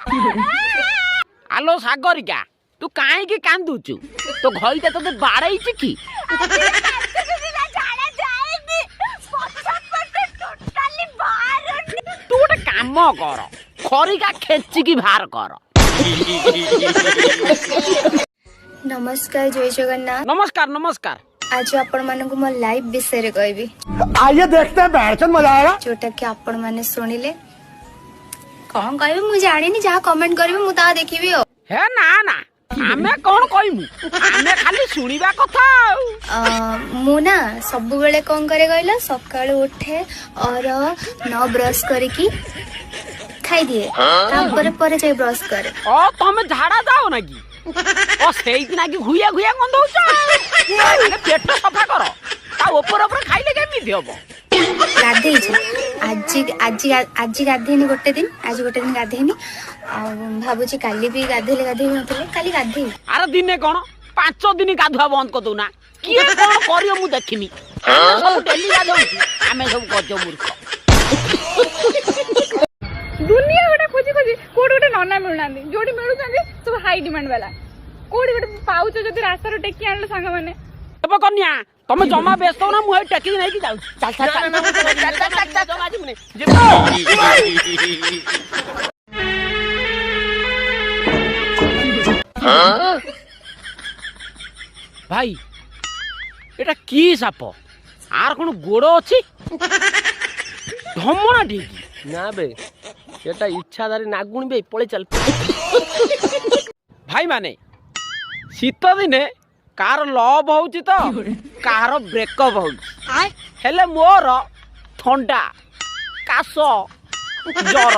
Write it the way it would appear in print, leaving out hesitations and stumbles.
आलो सागरिका तू काहे कांदुचु तो घईटा तोते बाड़ैछि की तू गोटे काम कर खरिका खेचिकी बाहर कर। नमस्कार जय जगन्नाथ। नमस्कार नमस्कार। आज आपण मानकु मो लाइव विषय कहबी। आइए देखते हैं बैठन मजा आएगा। जोटा कि आपण माने सुनिले कौन कहबे मु जानिनी जहा कमेंट करबे मु ता देखिबी हो। हे ना ना आमे कौन कहमु आमे खाली सुनिबा कथा। मु ना सब बेले कौन करे कहला सकाळ उठे और न ब्रश करके खाई दिए तापर परे जाई ब्रश करे। ओ तमे झाड़ा जाओ ना की ओ सेई ना की घुया घुया गंधौछ अरे पेट सफा कर ता ऊपर ऊपर खाइले केमिति हबो। गाधे आज गाधेनी गोटे दिन आज गोटे दिन गाधेनी भावुची काली भी गाधेले गाधे नथले काली गाधे। अरे दिने कोन 5 दिन गाधुआ बंद कर दउ ना किए कोन करियो मु देखिमी हम सब डेली गाधौछु आमे सब गजो मूर्ख। दुनिया गोटे खोजी खोजी कोड गोटे नना मिलुना जोटी मिलुछन सब हाई डिमांड वाला कोड गोटे पाउच जदी रास्ता टेकी आनलो सांग माने अब कन्या तमे जमा व्यस्त हो ना मु टेकी नै की जाउ चल चल चल जमा जी मने भाई एटा की साप आर कोन गोड़ो अछि धमना ठीक ना बे एटा इच्छाधारी नागुण बे पळे चल। भाई माने शीत दिने कार लव होउची तो कार ब्रेकअप होउची हेले मोर ठंडा काश जर